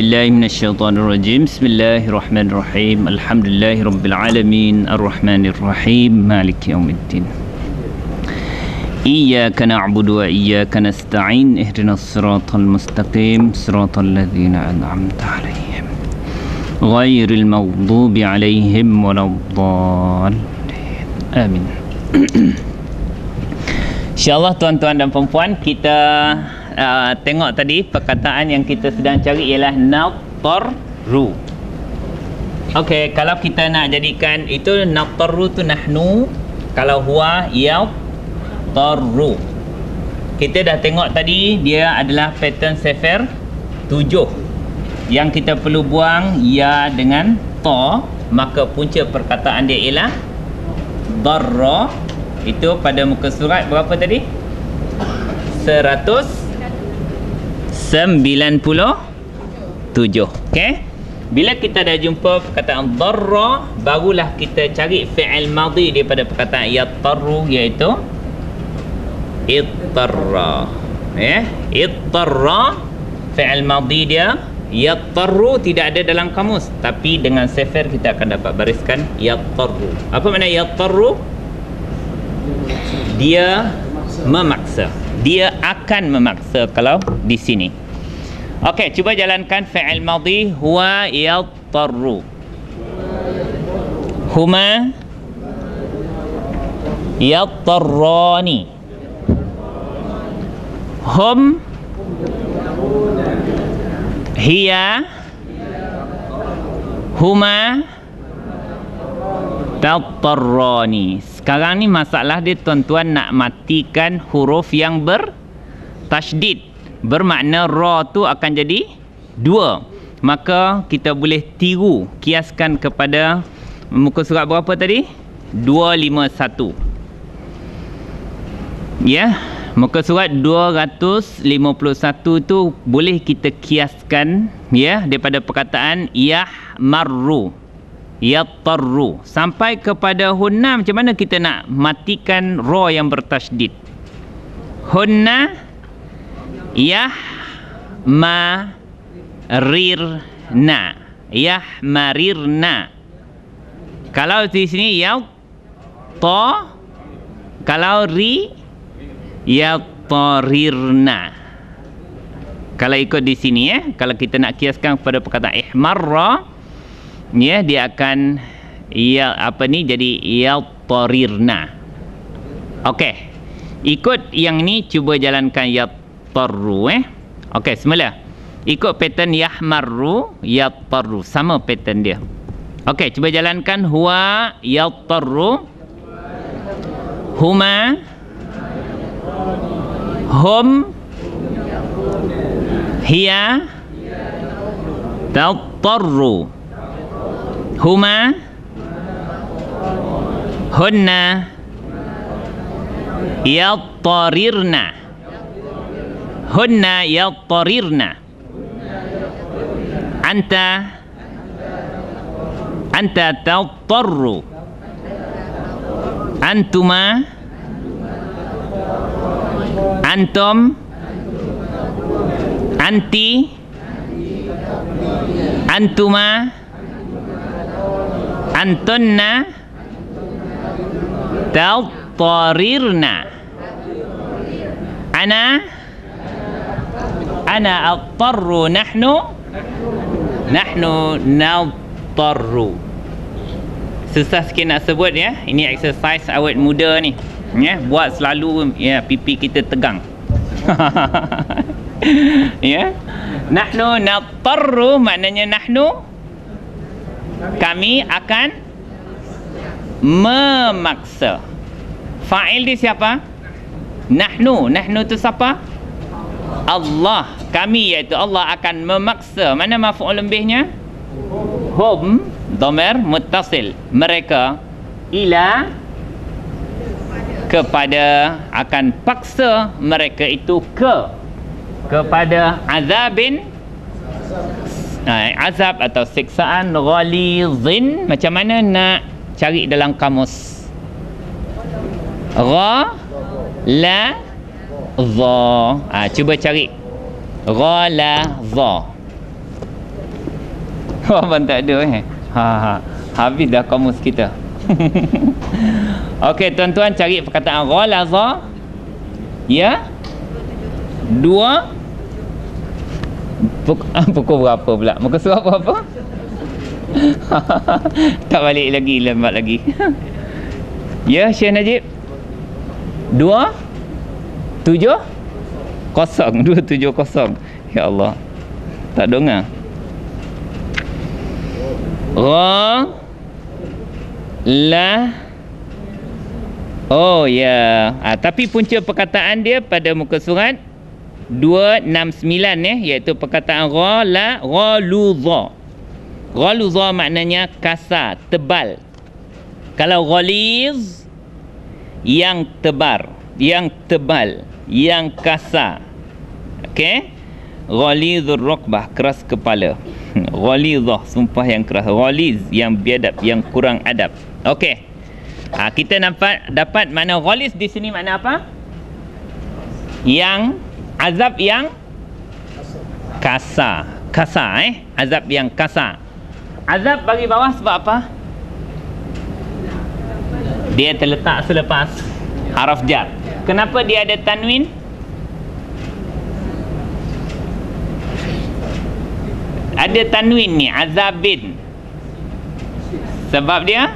بالله من الشيطان الرجيم بسم الله الرحمن الرحيم الحمد لله رب العالمين الرحمن الرحيم مالك يوم الدين إياك نعبد وإياك نستعين اهدنا الصراط المستقيم صراط الذين أنعمت عليهم غير المغضوب عليهم ولا الضالين آمين. InsyaAllah tuan-tuan dan perempuan, kita tengok tadi perkataan yang kita sedang cari ialah naqtarru. Okey, kalau kita nak jadikan itu naqtarru tu nahnu, kalau huwa yaqtarru. Kita dah tengok tadi dia adalah pattern sefer 7. Yang kita perlu buang ya dengan ta, maka punca perkataan dia ialah darra. Itu pada muka surat berapa tadi? 197. Okey. Bila kita dah jumpa perkataan darra, barulah kita cari fi'il madhi daripada perkataan yattarru, iaitu ittarra. Ittarra fi'il madhi dia, yattarru tidak ada dalam kamus, tapi dengan sefer kita akan dapat bariskan yattarru. Apa makna yattarru? Dia memaksa. Dia akan memaksa kalau di sini. Okey, cuba jalankan fi'il madhi huwa yattarru. Huma yattarrani. Hum hiya huma tattarrani. Sekarang ni masalah dia tuan-tuan nak matikan huruf yang bertasydid. Bermakna ra tu akan jadi 2. Maka kita boleh tiru, kiaskan kepada muka surat berapa tadi? 251. Ya, muka surat 251 tu boleh kita kiaskan ya daripada perkataan yahmarru, yattarru sampai kepada hunna. Macam mana kita nak matikan ra yang bertasydid? Hunna yahmarirna, yahmarirna. Kalau di sini ya ta, kalau ri yattarirna. Kalau ikut di sini ya, kalau kita nak kiaskan kepada perkataan ihmarra, ya, dia akan jadi yattarirna. Okey, ikut yang ni, cuba jalankan yattarru. Okey, semula ikut pattern yahmarru, yattarru, sama pattern dia. Okey, cuba jalankan huwa yattarru, huma, hum, hiya tattarru, huma, hunna yattarirna, hunna yattarirna, anta tattarru, antuma, antum, anti, antuma, antunna tattarirna, ana attarru, nahnu nattarru. Susah sikit nak sebut ya. Ini exercise awet muda ni ya, buat selalu ya pipi kita tegang. Ya, nahnu nattarru maknanya nahnu, kami akan memaksa. Fa'il dia siapa? Nahnu. Nahnu tu siapa? Allah. Kami iaitu Allah akan memaksa. Mana maf'ul bihnya? Hum, dhamir muttasil. Mereka, ila, kepada, akan paksa mereka itu kepada azabin, azab atau siksaan ghalizin. Macam mana nak cari dalam kamus? Gha la dha. Cuba cari gha la dha. Abang tak ada habis dah kamus kita. Okey tuan-tuan, cari perkataan ghalaza. Ya. Pukul berapa pula? Muka surat berapa? Tak balik lagi, lambat lagi. Ya, Syekh Najib. 270. Ya Allah, tak dengar. Oh ya. Tapi punca perkataan dia pada muka surat 269 iaitu perkataan ghaludha. Ghaludha maknanya kasar, tebal. Kalau ghaliz yang tebal, yang kasar. Okey? Ghalizur rukbah, keras kepala. Ghalizah, sumpah yang keras. Ghaliz yang biadab, yang kurang adab. Okey. Kita dapat makna ghaliz di sini makna apa? Yang azab yang kasar. Azab yang kasar. Azab bagi bawah sebab apa? Dia terletak selepas haraf jar. Kenapa dia ada tanwin? Ada tanwin ni, azabin. Sebab dia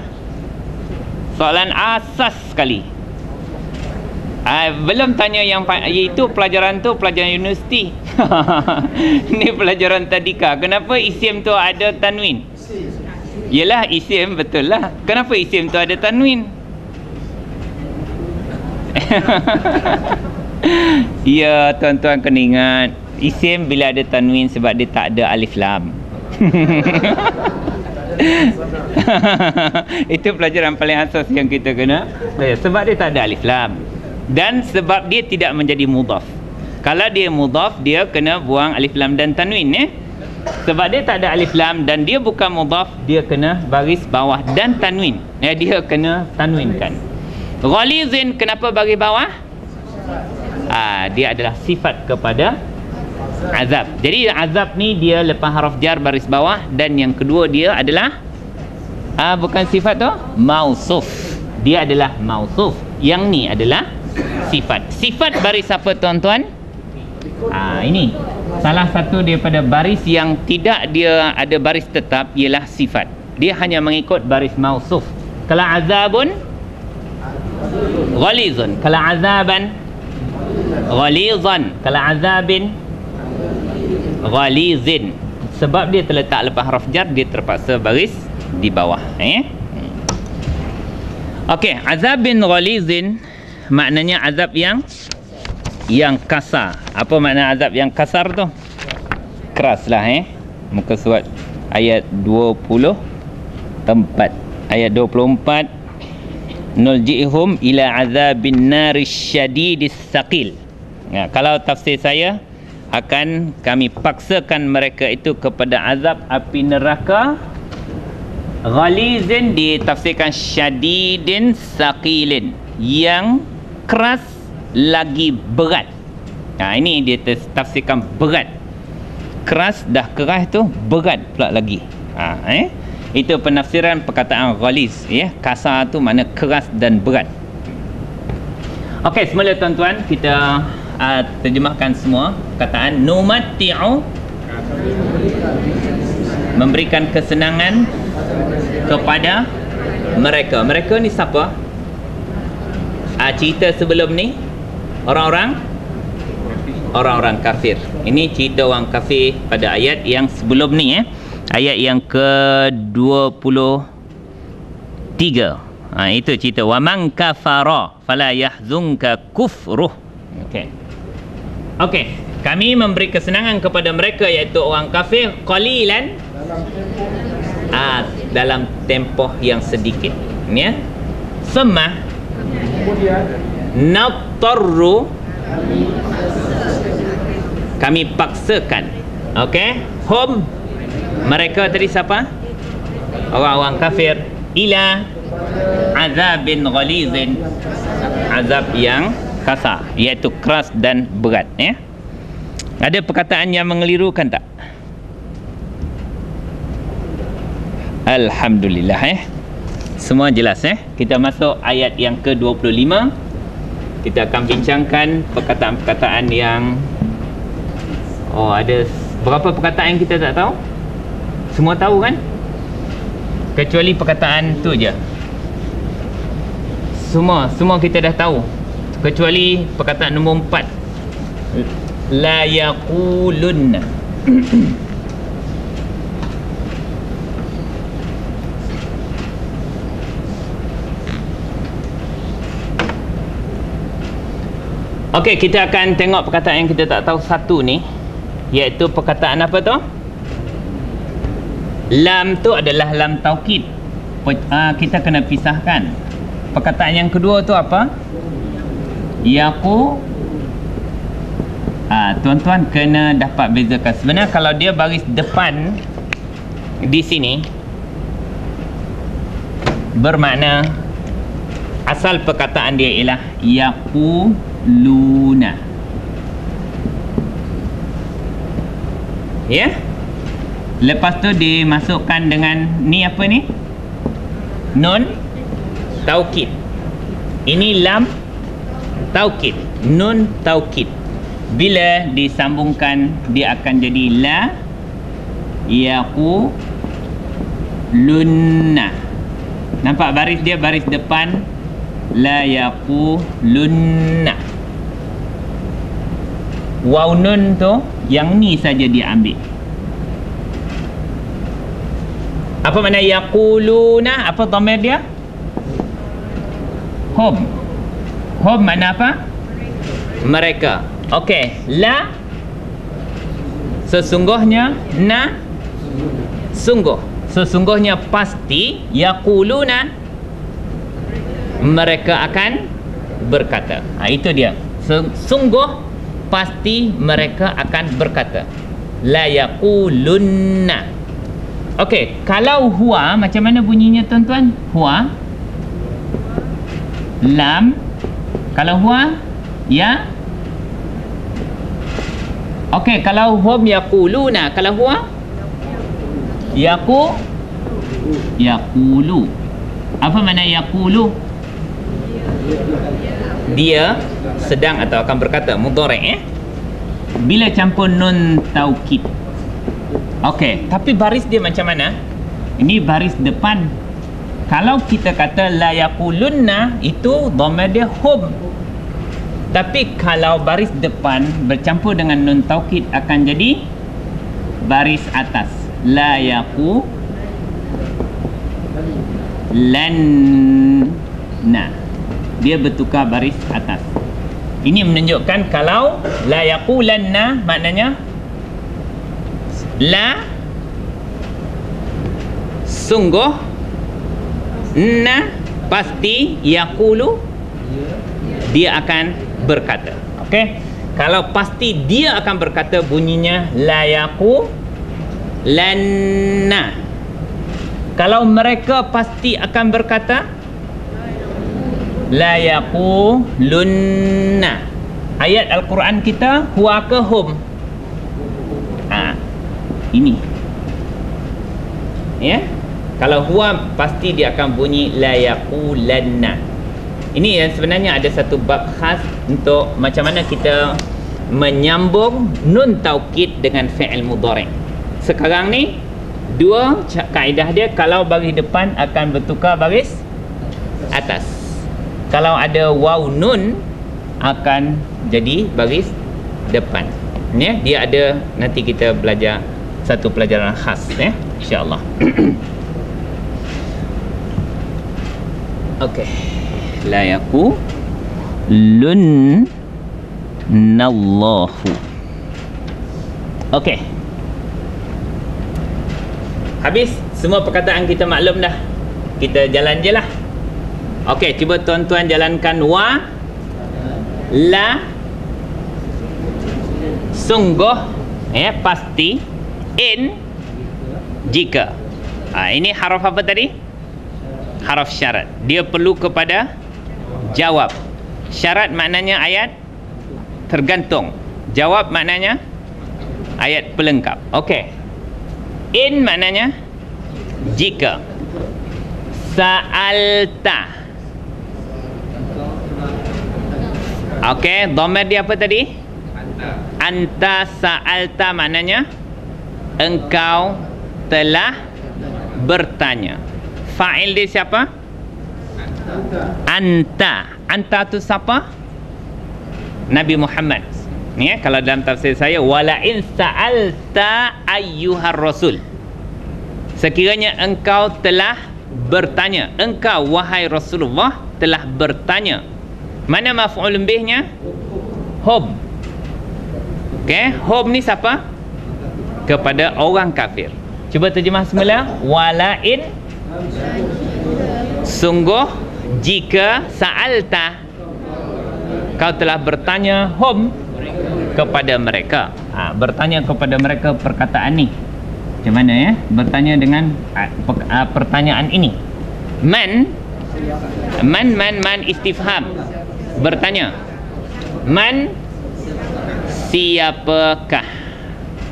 soalan asas sekali. Belum tanya yang iaitu pelajaran tu pelajaran universiti. Ni pelajaran tadika. Kenapa isim tu ada tanwin? Yelah isim, betul lah. Kenapa isim tu ada tanwin? Ya tuan-tuan kena ingat, isim bila ada tanwin sebab dia tak ada alif lam. Itu pelajaran paling asas yang kita kena. Sebab dia tak ada alif lam. Dan sebab dia tidak menjadi mudhaf. Kalau dia mudhaf, dia kena buang alif lam dan tanwin. Sebab dia tak ada alif lam dan dia bukan mudhaf, dia kena baris bawah dan tanwin. Dia kena tanwinkan. Ghalizin kenapa bagi bawah? Dia adalah sifat kepada azab. Jadi azab ni dia lepas haraf jar baris bawah, dan yang kedua dia adalah bukan sifat tu, mausuf. Dia adalah mausuf. Yang ni adalah sifat. Sifat baris apa tuan-tuan? Ini salah satu daripada baris yang tidak dia ada baris tetap ialah sifat. Dia hanya mengikut baris mausuf. Kalau azabun ghalizun, kalau azaban ghalizan, kalau azabin ghalizin. Sebab dia terletak lepas haraf jar, dia terpaksa baris di bawah. Okey, azabin ghalizin maknanya azab yang kasar. Apa makna azab yang kasar tu? Keras lah. Muka surat ayat 24. Ayat 24, nulji'hum ila azabin naris syadidis saqil. Kalau tafsir saya, akan kami paksakan mereka itu kepada azab api neraka. Ghalizin ditafsirkan syadidin saqilin, yang keras lagi berat. Ini dia tafsirkan berat. Keras dah keras tu, berat pula lagi. Itu penafsiran perkataan ghaliz. Kasar tu makna keras dan berat. Okey, semula tuan-tuan kita terjemahkan semua perkataan. Numatti'u, memberikan kesenangan kepada mereka. Mereka ni siapa? Cerita sebelum ni orang-orang kafir. Ini cerita orang kafir pada ayat yang sebelum ni. Ayat yang ke-23. Itu cerita wa man kafara fala yahzunka kufruh. Okey, kami memberi kesenangan kepada mereka iaitu orang kafir qalilan, dalam tempoh yang sedikit. Semah natarru, kami paksakan. Hum, mereka tadi siapa? Orang-orang kafir. Ila azabin ghalizin, azab yang kasar, iaitu keras dan berat. Ada perkataan yang mengelirukan tak? Alhamdulillah semua jelas Kita masuk ayat yang ke-25. Kita akan bincangkan perkataan-perkataan yang ada berapa perkataan yang kita tak tahu? Semua tahu kan? Kecuali perkataan tu je. Semua kita dah tahu. Kecuali perkataan nombor 4. La yaqulunna. Okey, kita akan tengok perkataan yang kita tak tahu satu ni, iaitu perkataan apa tu? Lam tu adalah lam taukid. Kita kena pisahkan. Perkataan yang kedua tu apa? Yaqu. Tuan-tuan kena dapat bezakan. Sebenarnya kalau dia baris depan di sini, bermakna asal perkataan dia ialah yaquluna. Ya? Lepas tu dimasukkan dengan ni apa ni? Nun taukid. Ini lam taukid, nun taukid. Bila disambungkan dia akan jadi la yaqulunna. Nampak baris dia, baris depan la yaqulunna. Waw nun tu yang ni saja dia ambil. Apa makna yaquluna? Apa dhamir dia? Hum. Hum makna apa? Mereka. Okey, la sesungguhnya, na sungguh. Sesungguhnya pasti, yaquluna mereka akan berkata. Itu dia. Sungguh pasti mereka akan berkata. La yaqulunna. Okey, kalau huwa macam mana bunyinya tuan-tuan? Huwa lam. Kalau huwa ya. Okey, kalau hum yaquluna, kalau huwa yaqulu. Apa makna yaqulu? Dia sedang atau akan berkata, mudhari'. Bila campur nun taukid. Okey, tapi baris dia macam mana? Ini baris depan. Kalau kita kata la yaqulunna, itu dhamir dia hum. Tapi kalau baris depan bercampur dengan nun taukid akan jadi baris atas. La yaqulanna. Dia bertukar baris atas. Ini menunjukkan kalau la yaqulanna maknanya la sungguh, na pasti, yaqulu dia akan berkata. Okey, kalau pasti dia akan berkata bunyinya la yaqulanna. Kalau mereka pasti akan berkata la yaqulunna. Ayat Al-Quran kita huwa ke hum? Ini ya. Kalau huwa pasti dia akan bunyi la yaqulanna. Ini yang sebenarnya ada satu bab khas untuk macam mana kita menyambung nun taukid dengan fi'il mudhari'. Sekarang ni dua kaedah dia. Kalau baris depan akan bertukar baris atas. Kalau ada waw nun akan jadi baris depan. Ya, dia ada, nanti kita belajar satu pelajaran khas ya, insya-Allah. Okey. La yaqulunallahu. Okey. Habis semua perkataan kita maklum dah. Kita jalan je lah. Okey, cuba tuan-tuan jalankan wa, la, sungguh, ya, pasti, in, jika. Ini haraf apa tadi? Haraf syarat. Dia perlu kepada jawab. Syarat maknanya ayat tergantung. Jawab maknanya ayat pelengkap. Okey. In maknanya jika. Sa'alta. Okey, dhamir dia apa tadi? Anta sa'alta, maknanya engkau telah bertanya. Fa'il dia siapa? Anta. Anta tu siapa? Nabi Muhammad. Ni kalau dalam tafsir saya, wala in sa'alta ayyuhar rasul. Sekiranya engkau telah bertanya, engkau wahai Rasulullah telah bertanya. Mana maf'ul bihnya? Hum. Okey, hum ni siapa? Kepada orang kafir. Cuba terjemah semula. Wala in, sungguh jika sa'alta, kau telah bertanya hum, kepada mereka. Bertanya kepada mereka perkataan ni. Macam mana ya? Bertanya dengan pertanyaan ini. Man istifham. Bertanya. Man, siapakah?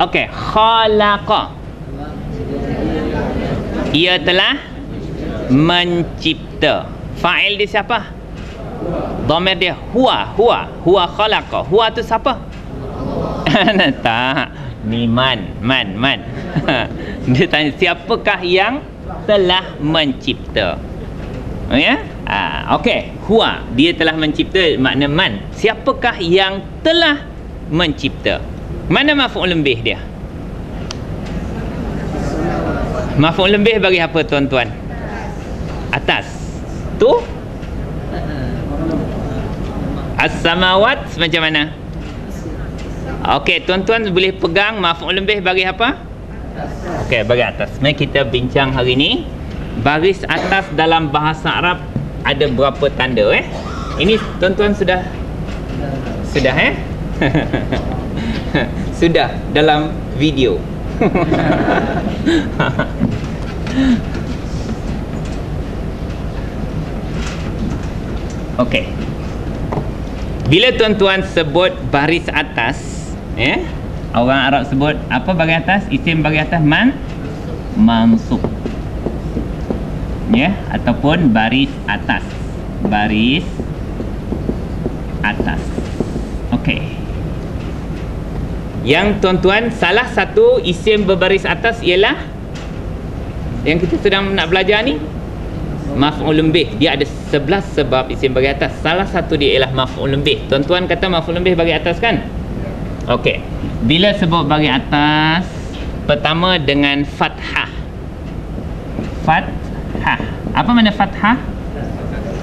Okey, khalaqa. Ia telah mencipta. Fa'il dia siapa? Dhamir dia huwa khalaqa. Huwa tu siapa? Tak, ni man. Dia tanya siapakah yang telah mencipta. Ya? Okey, huwa, dia telah mencipta, makna man. Siapakah yang telah mencipta? Mana maf'ul bih dia? Maf'ul bih bagi apa tuan-tuan? Atas. Tu as-samawat macam mana? Okey, tuan-tuan boleh pegang maf'ul bih bagi apa? Okey, bagi atas. Mari kita bincang hari ni. Baris atas dalam bahasa Arab ada berapa tanda Ini tuan-tuan sudah sudah dalam video. Okey. Bila tuan-tuan sebut baris atas, orang Arab sebut apa bagi atas? Isim bagi atas mansub. Ataupun baris atas. Baris atas. Okey. Yang tuan-tuan, salah satu isim berbaris atas ialah yang kita sedang nak belajar ni, maf'ul bih. Dia ada 11 sebab isim bagi atas. Salah satu dia ialah maf'ul bih. Tuan-tuan kata maf'ul bih bagi atas kan? Okey. Bila sebut bagi atas, pertama dengan fathah. Fathah. Apa makna fathah?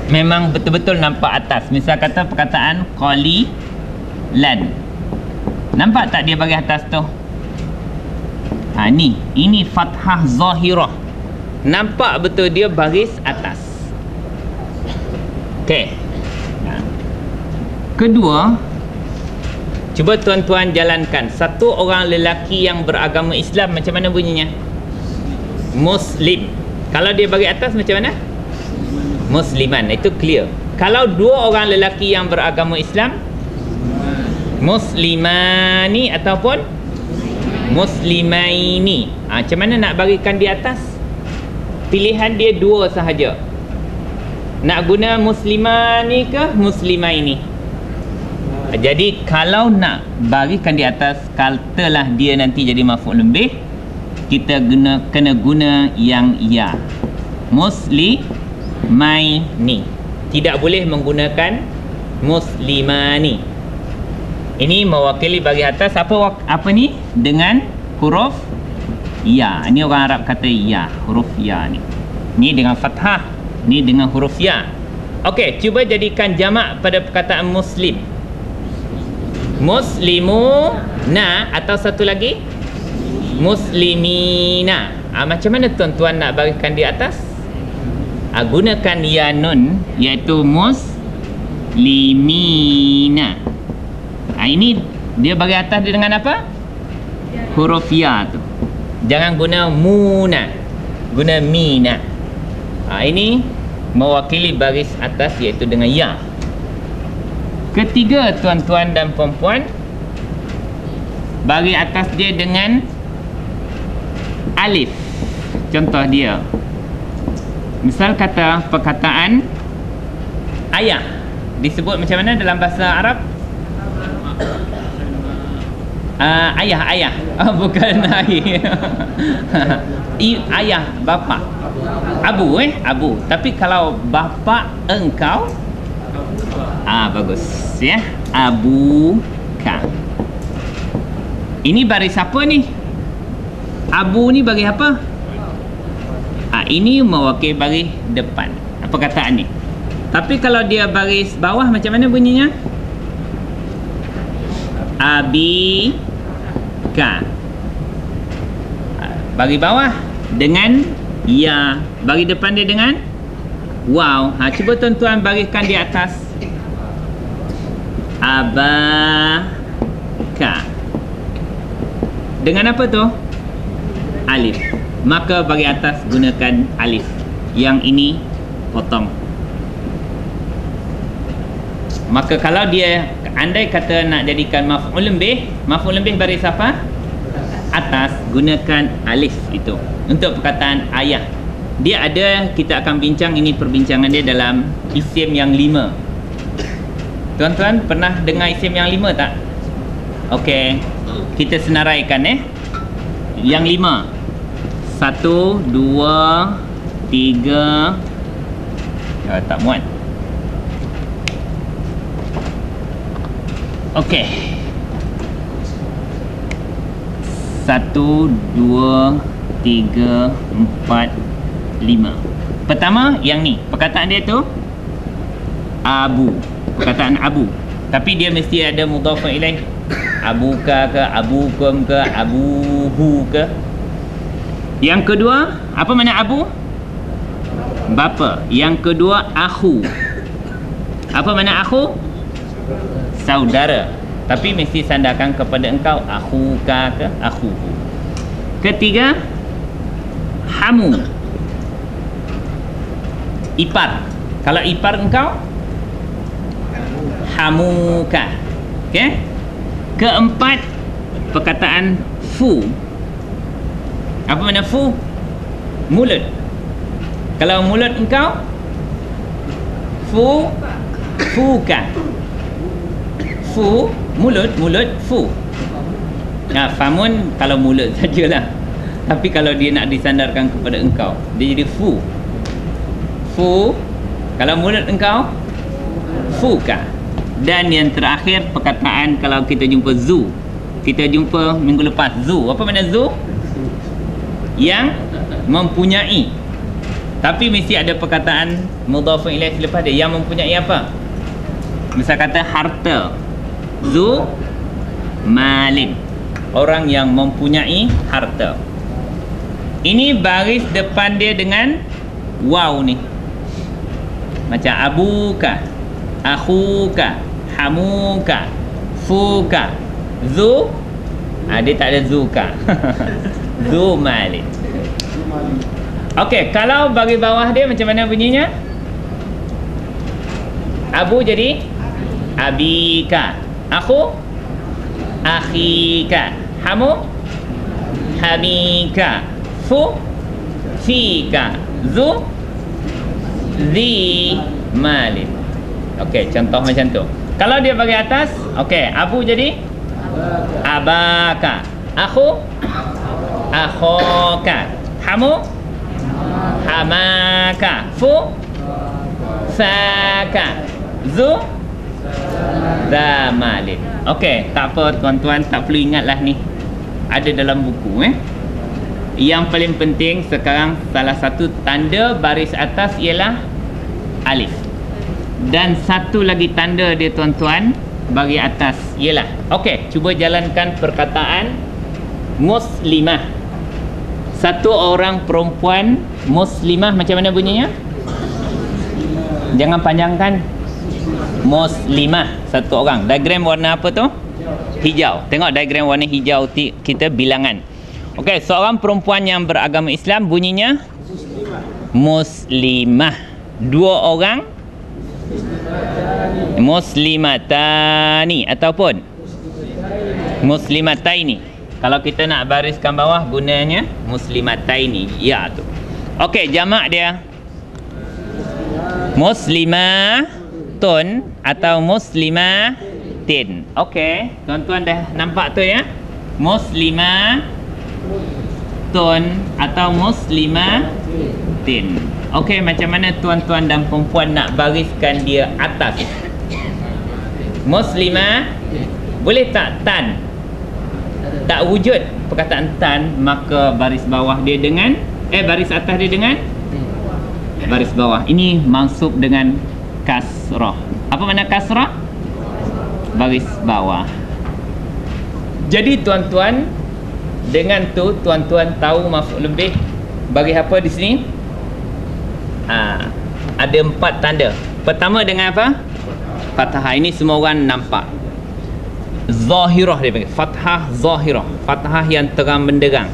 Memang betul-betul nampak atas. Misal kata perkataan qalilan. Nampak tak dia bagi atas tu? Ini fathah zahirah. Nampak betul dia baris atas. Okey. Kedua, cuba tuan-tuan jalankan. Satu orang lelaki yang beragama Islam, macam mana bunyinya? Muslim. Kalau dia bagi atas macam mana? Musliman. Itu clear. Kalau dua orang lelaki yang beragama Islam, muslimani ataupun muslimaini. Macam mana nak bagikan di atas? Pilihan dia dua sahaja. Nak guna muslimani ke muslimaini? Jadi kalau nak bagikan di atas, katalah dia nanti jadi maf'ul bih, kita kena guna yang ya. Muslimaini. Tidak boleh menggunakan muslimani. Ini mewakili bagi atas apa ni? Dengan huruf ya. Ini orang Arab kata ya, huruf ya ni. Ni dengan fathah, ni dengan huruf ya. Okey, cuba jadikan jamak pada perkataan muslim. Muslimuna atau satu lagi muslimina. Macam mana tuan-tuan nak bagikan di atas? Gunakan ya nun, iaitu muslimina. Ini dia bagi atas dia dengan apa? Huruf ya tu. Jangan guna muna, guna mina. Ini mewakili baris atas iaitu dengan ya. Ketiga tuan-tuan dan puan-puan, bagi atas dia dengan alif. contoh dia. Misal kata perkataan ayah disebut macam mana dalam bahasa Arab? Ayah. Bukan ayah. Ayah, bapa. Abu. Tapi kalau bapa engkau, bagus ya. Abuka. Ini baris apa ni? Abu ni bagi apa? Ini mewakili baris depan. Perkataan ni. Tapi kalau dia baris bawah macam mana bunyinya? Abika. Bagi bawah dengan ya, bagi depan dia dengan wow. Cuba tuan-tuan bariskan di atas. Abaka. Dengan apa tu? Alif. Maka bagi atas gunakan alif. Yang ini potong. Maka kalau dia andai kata nak jadikan maf'ul bih baris apa? Atas, gunakan alif itu. Untuk perkataan ayah. Dia ada, kita akan bincang, ini perbincangan dia dalam isim yang 5. Tuan-tuan pernah dengar isim yang 5 tak? Okey. Kita senaraikan Yang 5. 1, 2, 3. Tak muat. Okey. 1, 2, 3, 4, 5. Pertama yang ni, perkataan dia tu abu. Perkataan abu. Tapi dia mesti ada mudhaf ilaih. Abuka ke, abukum ke, abuhu ke. Yang kedua, apa makna abu? Bapa. Yang kedua, akhu. Apa makna akhu? Saudara. Tapi mesti sandarkan kepada engkau. Akhuka ke, akhuhu. Ketiga, hamu. Ipar. Kalau ipar engkau, hamuka. Okey? Keempat, perkataan fu. Apa makna fu? Mulut. Kalau mulut engkau, fuka. Fu, mulut, fu. Famun kalau mulut sajalah. Tapi kalau dia nak disandarkan kepada engkau, dia jadi fu. Kalau mulut engkau, fuka. Dan yang terakhir, perkataan kalau kita jumpa zu. Kita jumpa minggu lepas zu. Apa makna zu? Yang mempunyai. Tapi mesti ada perkataan mudhaf ilaih selepas dia. Yang mempunyai apa? Misal kata harta. Zu malin. Orang yang mempunyai harta. Ini baris depan dia dengan waw ni. Macam abuka, akhuka, hamuka, fuka, zu. Dia tak ada zuka. Zu malin. Okey, kalau bagi bawah dia macam mana bunyinya? Abu jadi abika, akhu akhika, hamu hamika, fu fika, zu zi malin. Okey, contoh macam tu. Kalau dia bagi atas, okey, abu jadi abaka, akhu akhoka, hamu hamaka, fu faka, zu zamalin. Okey, tak apa tuan-tuan, tak perlu ingatlah ni. Ada dalam buku Yang paling penting sekarang, salah satu tanda baris atas ialah alif. Dan satu lagi tanda dia tuan-tuan bagi atas ialah, okey, cuba jalankan perkataan muslimah. Satu orang perempuan muslimah macam mana bunyinya? Jangan panjangkan. Muslimah, satu orang. Diagram warna apa tu? Hijau. Tengok diagram warna hijau kita bilangan. Okey, seorang perempuan yang beragama Islam bunyinya muslimah. Dua orang muslimatani ataupun muslimataini. Kalau kita nak bariskan bawah, gunanya muslimataini. Ya tu. Okey, jamak dia muslimatun atau muslimatin. Okey, tuan-tuan dah nampak tu ya? Muslimatun atau muslimatin. Okey, macam mana tuan-tuan dan perempuan nak bariskan dia atas? Muslimah, boleh tak tan? Tak wujud perkataan tan, maka baris bawah dia dengan baris atas dia dengan baris bawah. Ini mansub dengan kasrah. Apa makna kasrah? Baris bawah. Jadi tuan-tuan, dengan tu tuan-tuan tahu maf'ul lebih bagi apa di sini? Ada 4 tanda. Pertama dengan apa? Fathah. Ini semua orang nampak. Zahirah dia panggil. Fathah zahirah. Fathah yang terang benderang.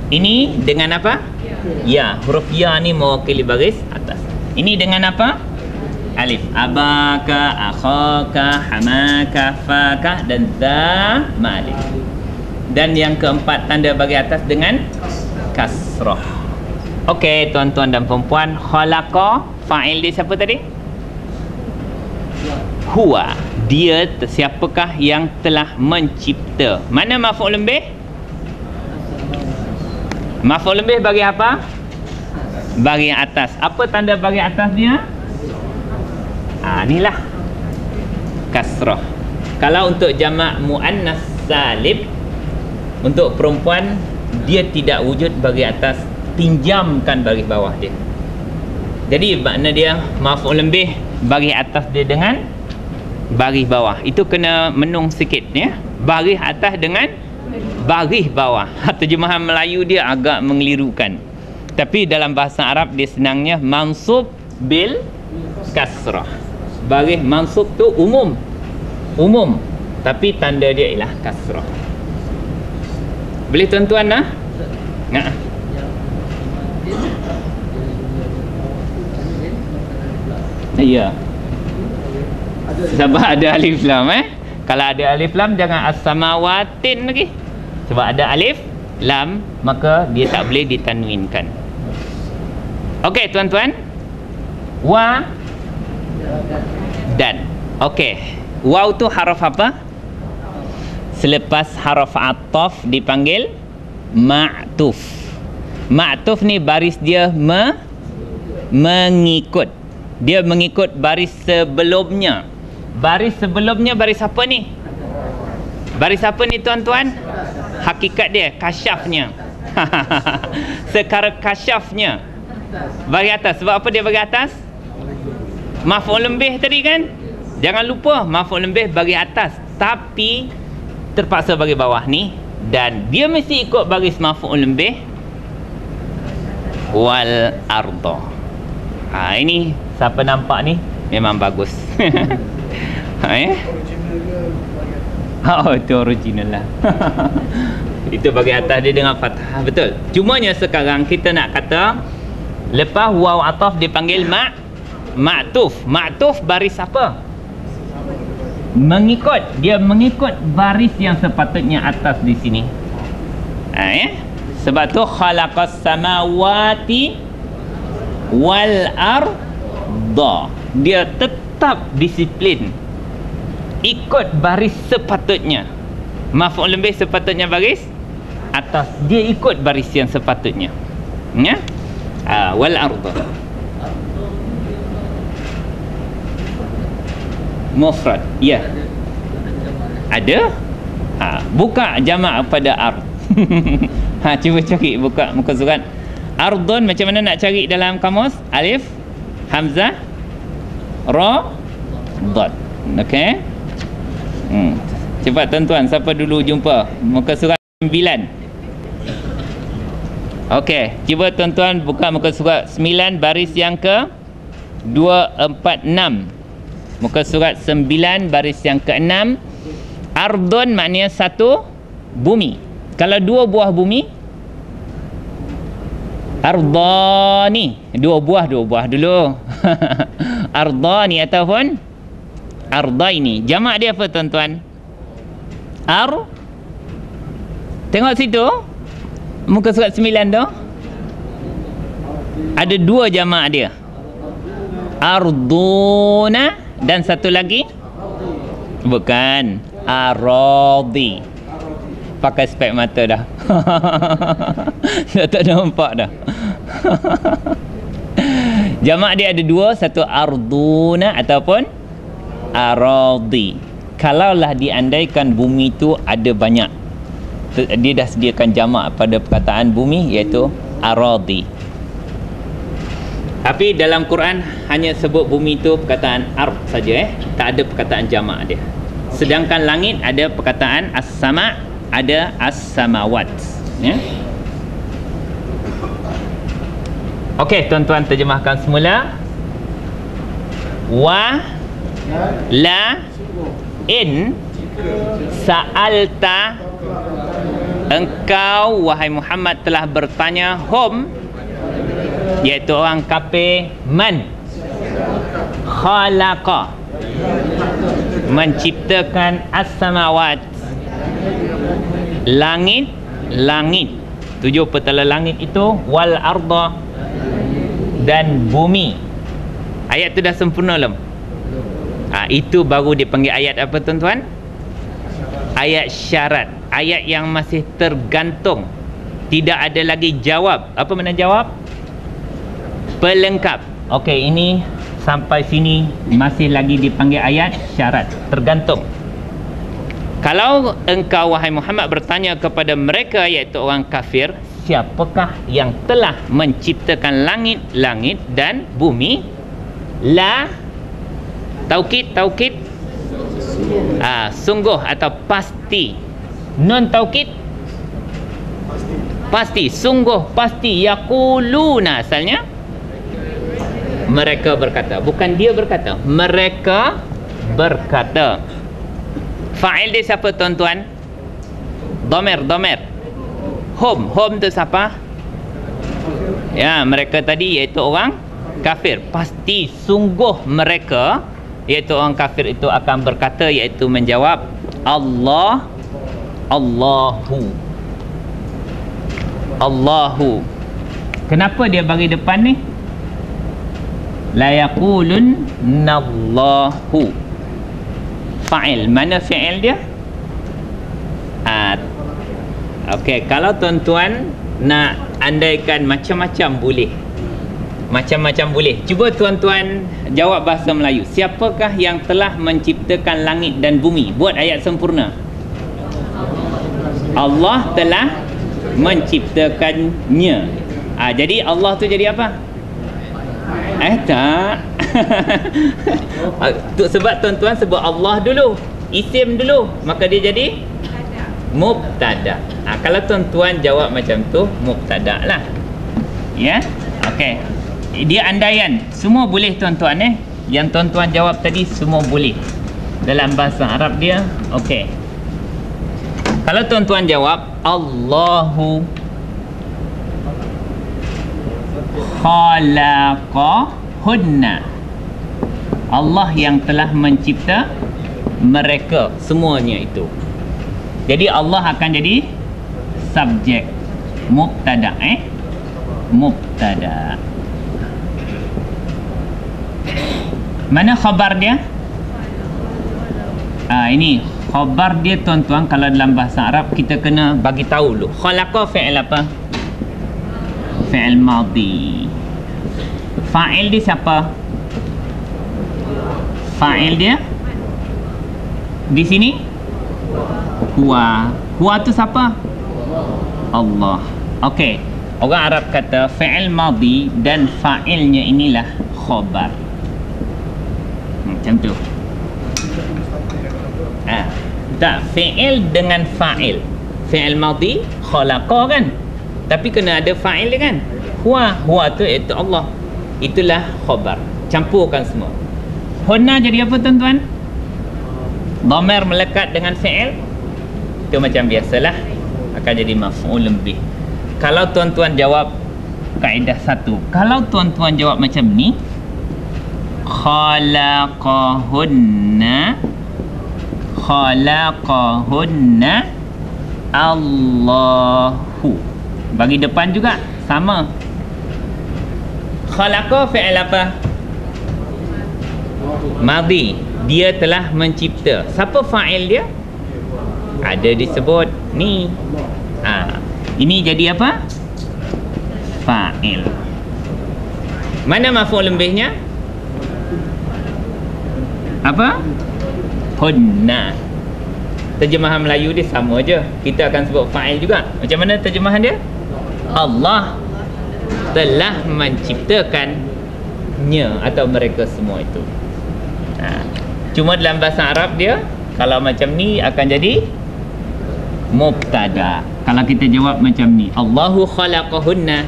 Ini dengan apa? Ya. Huruf ya ni mewakili baris atas. Ini dengan apa? Alif. Abaka, akhaka, hamaka, faka dan za malik. Dan yang keempat tanda bagi atas dengan kasrah. Okey, tuan-tuan dan perempuan, khalaqa, fa'il dia siapa tadi? Huwa. Dia siapakah yang telah mencipta? Mana maf'ul lebih? Maf'ul lebih bagi apa? Bagi atas. Apa tanda bagi atas dia? Inilah kasrah. Kalau untuk jamak muannas salim, untuk perempuan, dia tidak wujud bagi atas, pinjamkan baris bawah dia. Jadi makna dia maf'ul lebih bagi atas dia dengan baris bawah. Itu kena menung sikit ya. Baris atas dengan baris bawah. Terjemahan Melayu dia agak mengelirukan. Tapi dalam bahasa Arab dia senangnya mansub bil kasrah. Baris mansub tu umum. Umum. Tapi tanda dia ialah kasrah. Boleh tuan-tuan nah? Nah. Ya. Sebab ada alif lam Kalau ada alif lam jangan as-samawatin lagi. Sebab ada alif lam maka dia tak boleh ditanwinkan. Okey tuan-tuan. Wa dan. Okey. Waw tu haraf apa? Selepas haraf ataf dipanggil ma'tuf. Ma'tuf ni baris dia mengikut. Dia mengikut baris sebelumnya. Baris sebelumnya baris apa ni? Baris apa ni tuan-tuan? Hakikat dia, kasyafnya. Sekarang kasyafnya bagi atas. Sebab apa dia bagi atas? Maf'ul lebih tadi kan? Jangan lupa maf'ul lebih bagi atas, tapi terpaksa bagi bawah ni. Dan dia mesti ikut baris maf'ul lebih wal arda. Ini siapa nampak ni memang bagus. Itu original lah. Itu bagi atas dia dengan fathah. Betul. Cumanya sekarang kita nak kata lepas waw ataf dipanggil ma'tuf. Ma'tuf baris apa? Mengikut. Dia mengikut baris yang sepatutnya atas di sini. Sebab tu khalaqas samawati wal arda. Dia tetap disiplin ikut baris sepatutnya. Maf'ul lebih sepatutnya baris atas, dia ikut baris yang sepatutnya ya. Wal arda mufrad ya. Ada buka jamak pada ard. Cuba cari, buka muka surat ardun. Macam mana nak cari dalam kamus? Alif, hamzah, ra, dad. Okey. Cepat tuan-tuan, siapa dulu jumpa muka surat 9? Okey, cuba tuan-tuan buka muka surat 9 baris yang ke 246. Muka surat 9 baris yang ke-6. Ardun maknanya satu bumi. Kalau dua buah bumi, ardani, dua buah dulu. Ardani ataupun ardaini. Jamak dia apa tuan-tuan? Tengok situ. Muka surat 9 tu. Ada dua jamak dia. Arduna dan satu lagi bukan, aradi. Pakai spek mata dah. Dah tak nampak dah. Jamak dia ada dua, satu arduna ataupun aradi. Kalaulah diandaikan bumi tu ada banyak, dia dah sediakan jamak pada perkataan bumi, iaitu aradi. Tapi dalam Quran hanya sebut bumi tu perkataan ard saja, tak ada perkataan jamak dia. Sedangkan langit ada perkataan as-sama', ada as-samawat, ya. Okey, tuan-tuan terjemahkan semula. Wa la in sa'alta, engkau wahai Muhammad telah bertanya, hum, iaitu orang kafir, man khalaqa, menciptakan as-samawat, langit, 7 petala langit itu, wal arda, dan bumi. Ayat tu dah sempurna belum? Itu baru dipanggil ayat apa tuan-tuan? Ayat syarat, ayat yang masih tergantung, tidak ada lagi jawab. Apa makna jawab? Pelengkap. Okey, ini sampai sini masih lagi dipanggil ayat syarat, tergantung. Kalau engkau wahai Muhammad bertanya kepada mereka, iaitu orang kafir, siapakah yang telah menciptakan langit dan bumi? La, taukid, sungguh atau pasti. Nun taukid, pasti, sungguh, pasti. Yaquluna asalnya. Mereka berkata, bukan dia berkata, mereka berkata. Fa'il dia siapa tuan-tuan? Dhamir. Hum tu siapa? Ya, mereka tadi iaitu orang kafir. Pasti, sungguh mereka, iaitu orang kafir itu akan berkata, iaitu menjawab, Allah, Allahu. Kenapa dia bagi depan ni? La yaqulun nallahu. Fa'il, mana fi'il dia? Okey, kalau tuan-tuan nak andaikan macam-macam boleh. Cuba tuan-tuan jawab bahasa Melayu. Siapakah yang telah menciptakan langit dan bumi? Buat ayat sempurna. Allah telah menciptakannya. Jadi Allah tu jadi apa? Tak. Sebab tuan-tuan sebut Allah dulu, isim dulu, maka dia jadi mubtada. Kalau tuan-tuan jawab macam tu, mubtada lah. Ya? Okey. Dia andaian. Semua boleh tuan-tuan Yang tuan-tuan jawab tadi semua boleh. Dalam bahasa Arab dia, okey. Kalau tuan-tuan jawab Allahu khalaqahunna, Allah yang telah mencipta mereka semuanya itu. Jadi Allah akan jadi subjek, mubtada. Mubtada. Mana khabar dia? Ini khabar dia tuan-tuan. Kalau dalam bahasa Arab kita kena bagi tahu dulu. Khalaqa fi'il apa? Fi'il madhi. Fa'il dia siapa? Fa'il dia di sini huwa. Huwa tu siapa? Allah. Okey. Orang Arab kata fi'il madhi dan fa'ilnya inilah khabar. Macam tu. Tak, fi'il dengan fa'il. Fi'il madhi khalaqa kan? Tapi kena ada fa'il dia kan? Huwa tu iaitu Allah. Itulah khabar. Campurkan semua. Hunna jadi apa tuan-tuan? Dhamir melekat dengan fi'il. Itu macam biasalah, akan jadi maf'ul bih. Kalau tuan-tuan jawab kaedah satu, kalau tuan-tuan jawab macam ni, khalaqahunna, Allahu. Bagi depan juga sama. Khalaqa fi'il apa? Madhi. Dia telah mencipta. Siapa fa'il dia? Ada disebut ni. Ini jadi apa? Fa'il. Mana maf'ul lebihnya? Apa? Hunna. Terjemahan Melayu dia sama je. Kita akan sebut fa'il juga. Macam mana terjemahan dia? Allah telah menciptakannya atau mereka semua itu. Cuma dalam bahasa Arab dia, kalau macam ni akan jadi mubtada. Kalau kita jawab macam ni, Allahu khalaqahunna.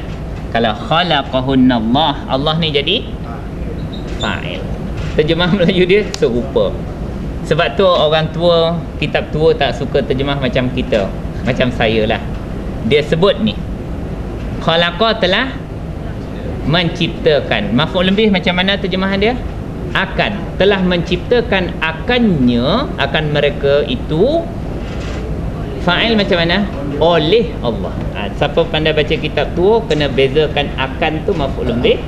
Kalau khalaqahunna Allah, Allah ni jadi fa'il. Terjemahan Melayu dia serupa. Sebab tu orang tua, kitab tua tak suka terjemah macam kita. Macam saya lah. Dia sebut ni, khalaqa telah menciptakan. Maf'ul lebih macam mana terjemahan dia? Akan. Telah menciptakan akannya, akan mereka itu. Fa'il macam mana? Oleh Allah. Siapa pandai baca kitab tua, kena bezakan akan tu maf'ul lebih.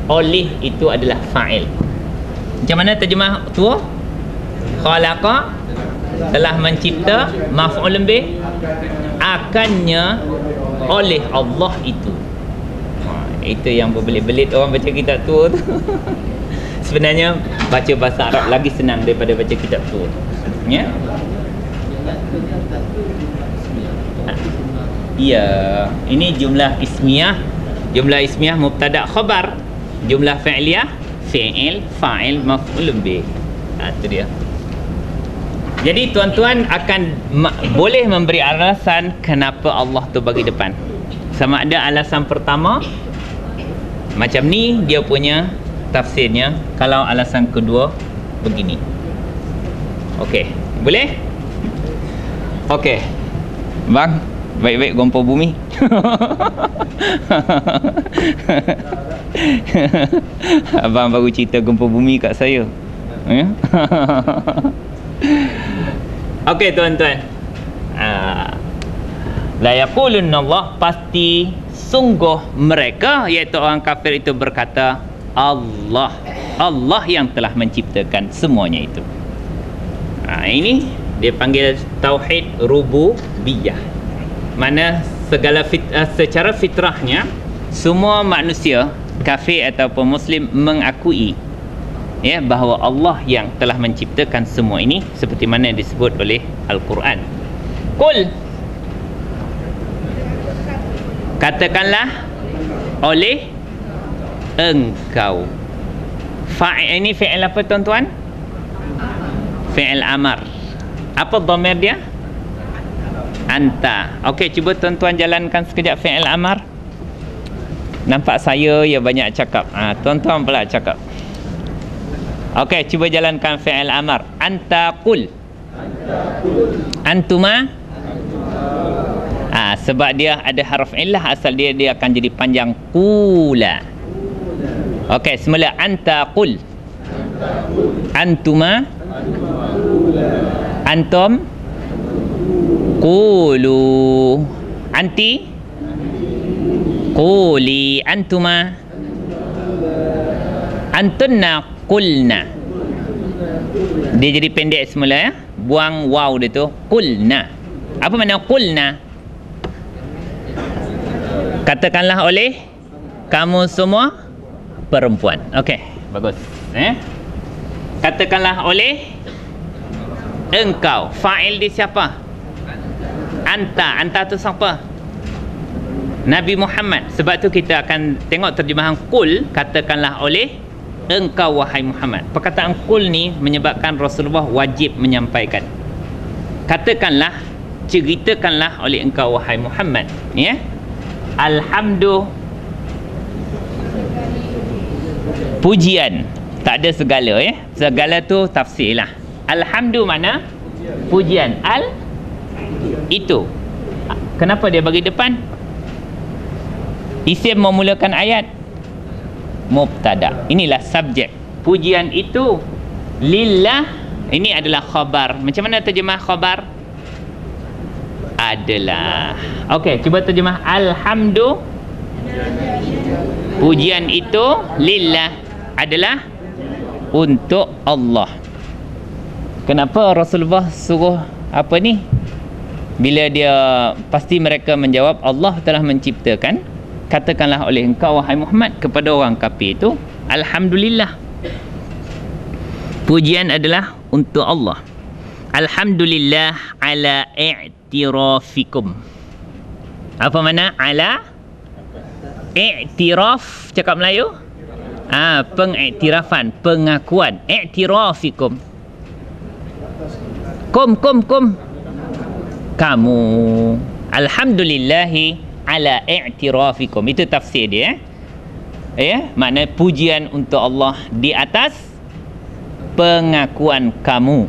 Oleh itu adalah fa'il. Macam mana terjemah tua? Khalaqa telah mencipta, maf'ul lebih, akannya oleh Allah itu. Itu yang berbelit-belit orang baca kitab tua tu. Sebenarnya baca bahasa Arab lagi senang daripada baca kitab tua. Ya. Ya, ini jumlah ismiyah. Jumlah ismiyah mubtada khabar. Jumlah fi'liyah fi'il, fa'il, maf'ul lebih. Itu dia. Jadi tuan-tuan akan boleh memberi alasan kenapa Allah tu bagi depan. Sama ada alasan pertama macam ni dia punya tafsirnya. Kalau alasan kedua begini. Okey, boleh? Okey. Bang, baik-baik gompo bumi. Abang baru cerita gompo bumi kat saya. Ya? Okey tuan-tuan. La yaqulunna Allah, pasti sungguh mereka iaitu orang kafir itu berkata Allah. Allah yang telah menciptakan semuanya itu. Ini dia panggil tauhid rububiyah. Mana segala secara fitrahnya semua manusia kafir ataupun muslim mengakui bahawa Allah yang telah menciptakan semua ini, seperti mana disebut oleh Al-Quran. Qul, katakanlah oleh engkau. Fa'il ini fi'il apa tuan-tuan? Fi'il amar. Apa dhamir dia? Anta. Okey, cuba tuan-tuan jalankan sekejap fi'il amar. Nampak saya ya banyak cakap. Tuan-tuan pula cakap. Okey, cuba jalankan fi'il amar. Anta qul. Antuma. Sebab dia ada harf illah, asal dia akan jadi panjang qula. Okey, semula anta qul. Antuma. Antum. Qulu. Anti. Quli. Antuma. Antunna qulna. Dia jadi pendek semula ya. Buang waw dia tu. Qulna. Apa makna qulna? Katakanlah oleh kamu semua perempuan. Okey, bagus. Katakanlah oleh engkau. Fa'il di siapa? Anta. Anta tu siapa? Nabi Muhammad. Sebab tu kita akan tengok terjemahan qul. Katakanlah oleh engkau wahai Muhammad. Perkataan qul ni menyebabkan Rasulullah wajib menyampaikan. Katakanlah, ceritakanlah oleh engkau wahai Muhammad. Ya. Alhamdulillah, pujian. Tak ada segala ya. Segala tu tafsir lah. Alhamdulillah mana? Pujian. Al itu. Kenapa dia bagi depan? Isim memulakan ayat. Mubtada. Inilah subjek. Pujian itu lillah. Ini adalah khabar. Macam mana terjemah khabar? adalah. Okey, cuba terjemah. Alhamdulillah. Pujian itu lillah, adalah untuk Allah. Kenapa Rasulullah suruh apa ni? Bila dia pasti mereka menjawab Allah telah menciptakan, katakanlah oleh engkau wahai Muhammad kepada orang kafir itu, alhamdulillah. Pujian adalah untuk Allah. Alhamdulillah ala i'tirafikum. Apa makna ala? I'tiraf, cakap Melayu? Pengiktirafan, pengakuan. I'tirafikum. Kum. Kamu. Alhamdulillahi ala i'tirafikum. Itu tafsir dia. Makna pujian untuk Allah di atas pengakuan kamu.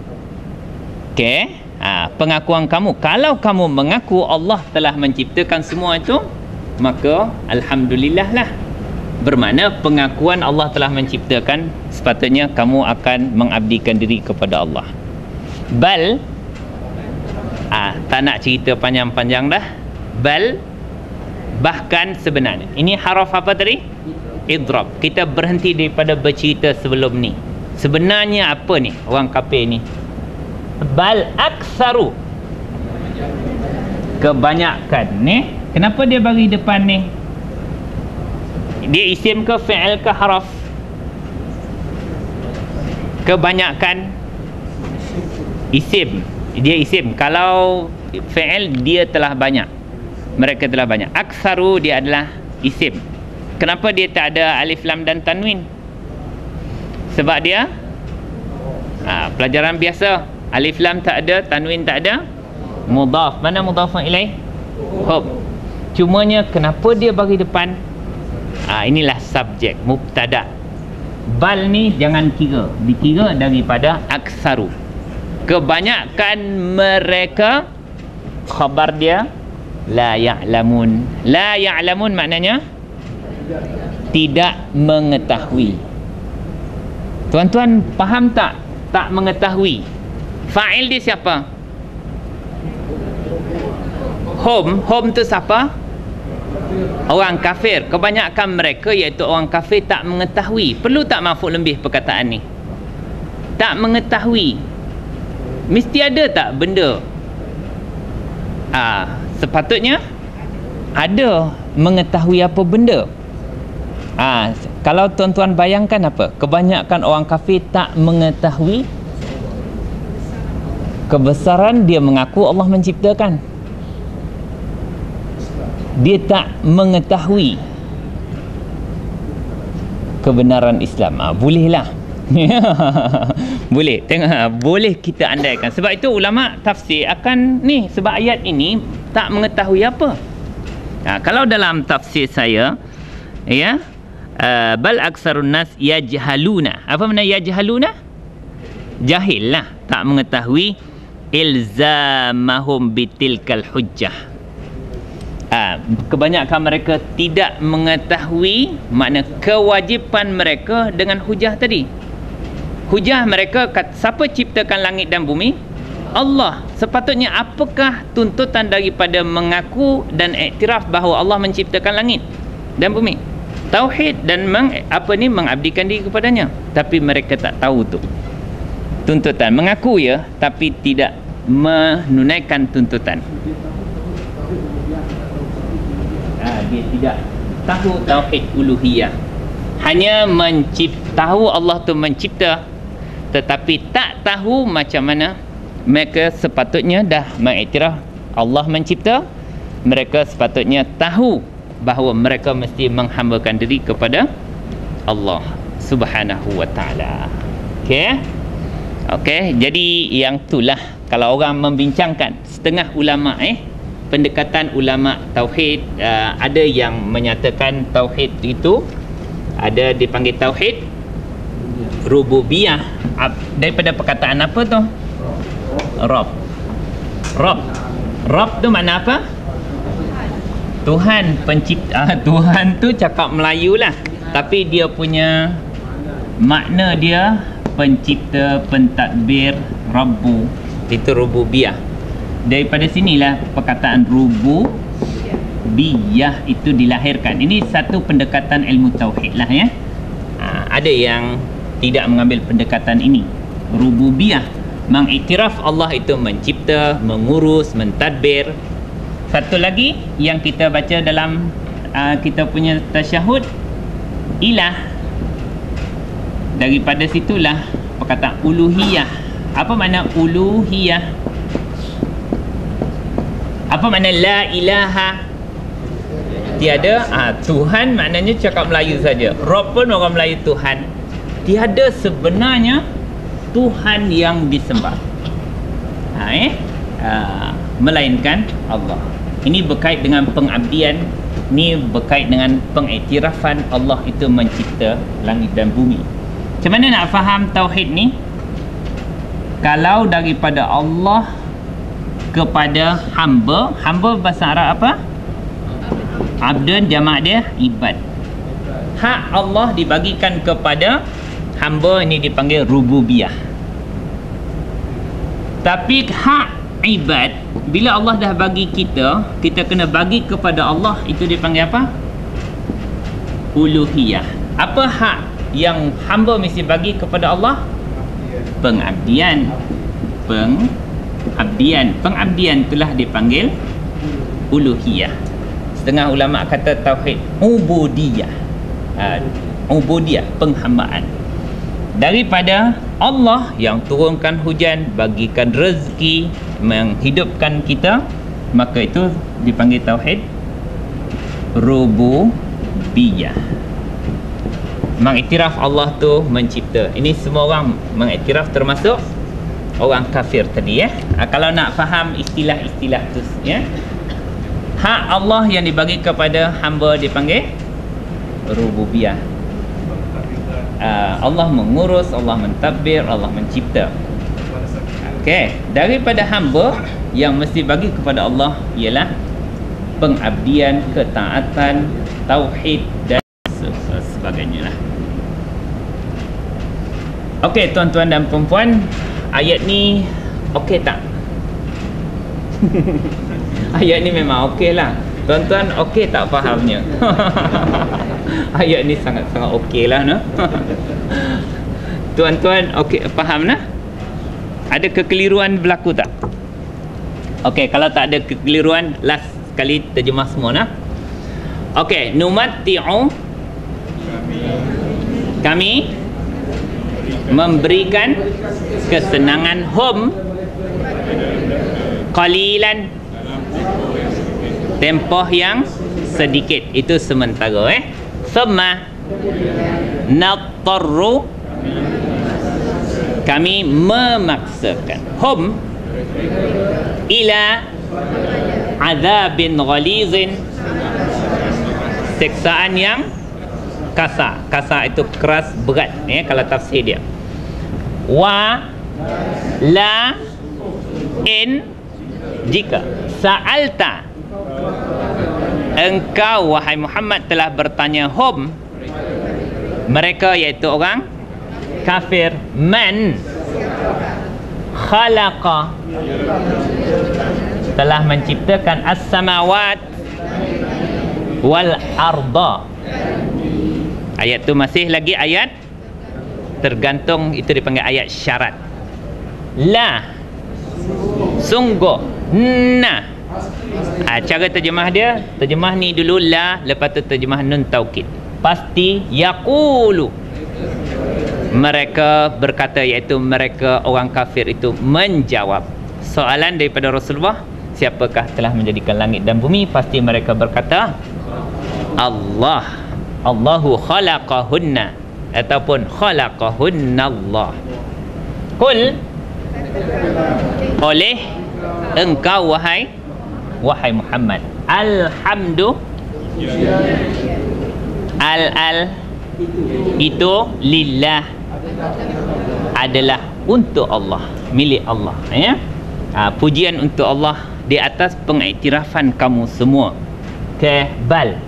Okey. Pengakuan kamu. Kalau kamu mengaku Allah telah menciptakan semua itu, maka alhamdulillah lah. Bermakna pengakuan Allah telah menciptakan, sepatutnya kamu akan mengabdikan diri kepada Allah. Bal, tak nak cerita panjang-panjang dah. Bal, bahkan sebenarnya. Ini haraf apa tadi? Idrab. Kita berhenti daripada bercerita sebelum ni. Sebenarnya apa ni orang kafir ni? Bal aksaru, kebanyakan ni. Kenapa dia bagi depan ni? Dia isim ke fi'il ke haraf? Kebanyakan isim. Dia isim. Kalau fi'il, dia telah banyak, mereka telah banyak. Aksaru dia adalah isim. Kenapa dia tak ada alif lam dan tanwin? Sebab dia pelajaran biasa, alif lam tak ada, tanwin tak ada, mudhaf. Mana mudhafun ilaih? Hub. Cumanya kenapa dia bagi depan? Inilah subjek, mubtada. Bal ni jangan kira, dikira daripada aksaru. Kebanyakan mereka, khabar dia la ya'lamun. La ya'lamun maknanya tidak mengetahui. Tuan-tuan faham tak? Tak mengetahui. Fa'il dia siapa? Hum tu siapa? Orang kafir. Kebanyakan mereka iaitu orang kafir tak mengetahui. Perlu tak maf'ul lebih perkataan ni? Tak mengetahui. Mesti ada tak benda? Sepatutnya ada mengetahui apa benda. Kalau tuan-tuan bayangkan apa? Kebanyakan orang kafir tak mengetahui kebesaran dia mengaku Allah menciptakan. Dia tak mengetahui kebenaran Islam. Bolehlah. Boleh. Tengok, boleh kita andaikan. Sebab itu ulama tafsir akan ni, sebab ayat ini tak mengetahui apa. Kalau dalam tafsir saya, bal aksarun nas yajhaluna. Apa makna yajhaluna? Jahil lah, tak mengetahui. Ilzamahum bitilkal hujjah. Kebanyakan mereka tidak mengetahui makna kewajipan mereka dengan hujah tadi. Hujah mereka, siapa ciptakan langit dan bumi? Allah. Sepatutnya apakah tuntutan daripada mengaku dan iktiraf bahawa Allah menciptakan langit dan bumi? Tauhid dan mengabdikan diri kepadanya. Tapi mereka tak tahu tu tuntutan. Mengaku ya, tapi tidak menunaikan tuntutan. Dia tidak tahu tauhid uluhiyah. Hanya tahu Allah tu mencipta, tetapi tak tahu macam mana mereka sepatutnya dah mengiktiraf Allah mencipta. Mereka sepatutnya tahu bahawa mereka mesti menghambakan diri kepada Allah Subhanahu wa ta'ala. Okey, jadi yang itulah kalau orang membincangkan, setengah ulama pendekatan ulama tauhid, ada yang menyatakan tauhid itu ada dipanggil tauhid rububiyah. Daripada perkataan apa tu? Rabb tu makna apa? Tuhan, pencipta. Tuhan tu cakap Melayu lah, tapi dia punya makna dia pencipta, pentadbir, Rabbu. Itu rububiyah. daripada sinilah perkataan rububiyah itu dilahirkan. Ini satu pendekatan ilmu tauhid lah ya. Ada yang tidak mengambil pendekatan ini. Rububiyah mengiktiraf Allah itu mencipta, mengurus, mentadbir. Satu lagi yang kita baca dalam kita punya tasyahud, ilah. Daripada situlah perkataan uluhiyah. Apa makna uluhiyah? Apa makna la ilaha? Tiada. Tuhan maknanya cakap Melayu saja. Rob pun orang Melayu Tuhan. Tiada sebenarnya Tuhan yang disembah. Melainkan Allah. Ini berkait dengan pengabdian. Ini berkait dengan pengiktirafan Allah itu mencipta langit dan bumi. Macam mana nak faham tauhid ni? Kalau daripada Allah kepada hamba, hamba bahasa Arab apa? Abdun, jamak dia ibad. Hak Allah dibagikan kepada hamba, ini dipanggil rububiyah. Tapi hak ibad, bila Allah dah bagi kita, kita kena bagi kepada Allah, itu dipanggil apa? Uluhiyah. Apa hak yang hamba mesti bagi kepada Allah? Pengabdian. Pengabdian itulah dipanggil uluhiyah. Setengah ulama kata tauhid ubudiyah. Ubudiyah, penghambaan. Daripada Allah yang turunkan hujan, bagikan rezeki, menghidupkan kita, maka itu dipanggil tauhid rububiyah. Mengiktiraf Allah tu mencipta. Ini semua orang mengiktiraf, termasuk orang kafir tadi ya. Kalau nak faham istilah-istilah tu ya. Hak Allah yang dibagi kepada hamba dipanggil rububiyah. Allah mengurus, Allah mentadbir, Allah mencipta. Okey, daripada hamba yang mesti bagi kepada Allah ialah pengabdian, ketaatan, tauhid dan sebagainya lah. Okey, tuan-tuan dan puan-puan, ayat ni okey tak? Ayat ni memang okey lah. Tuan-tuan okey tak fahamnya? Ayat ni sangat-sangat okey lah no? Tuan-tuan okey faham nah? Ada kekeliruan berlaku tak? Okey, kalau tak ada kekeliruan, last sekali terjemah semua nah. Okey, numatti'u, kami memberikan kesenangan hum qalilan, tempoh yang sedikit, itu sementara Thumma natarru, kami memaksakan hum ila azabin ghalizin, siksaan yang kasar. Kasar itu keras, berat kalau tafsir dia. Wa la in, jika sa'alta, engkau wahai Muhammad telah bertanya hum, mereka iaitu orang kafir, man khalaqa, telah menciptakan as-samawat wal arda. Ayat tu masih lagi ayat tergantung, itu dipanggil ayat syarat. La, sungguh, na. Cara terjemah dia, terjemah ni dulu la, lepas tu terjemah nun taukid. Pasti yaqulu, mereka berkata, iaitu mereka orang kafir itu menjawab soalan daripada Rasulullah, siapakah telah menjadikan langit dan bumi? Pasti mereka berkata Allah. Allahu khalaqahunna, ataupun khalaqahunna Allah. Qul, oleh engkau wahai Muhammad, alhamdu, al itu lillah, adalah untuk Allah, milik Allah ya. Pujian untuk Allah di atas pengiktirafan kamu semua. Bal,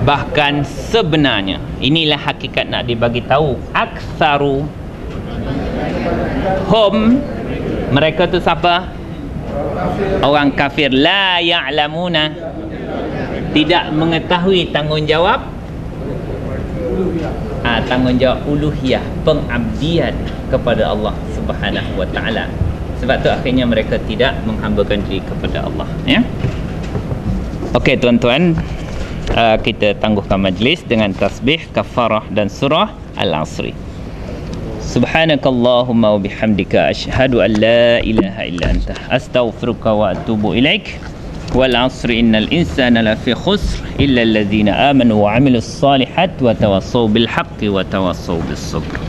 bahkan sebenarnya, inilah hakikat nak dibagi tahu, aktsaru hum, mereka tu siapa? Orang kafir la ya'lamuna, tidak mengetahui tanggungjawab tanggungjawab uluhiyah, pengabdian kepada Allah Subhanahu wa taala. Sebab tu akhirnya mereka tidak menghambakan diri kepada Allah, ya. Okey tuan-tuan, kita tangguhkan majlis dengan tasbih, kafarah dan surah Al-Asri. Subhanakallahumma wa bihamdika asyhadu an la ilaha illa anta astaghfiruka wa atubu ilaik. Wal 'asri innal insana lafi khusr illa alladhina amanu wa 'amilus solihat wa tawassaw bil haqqi wa tawassaw bis sabr.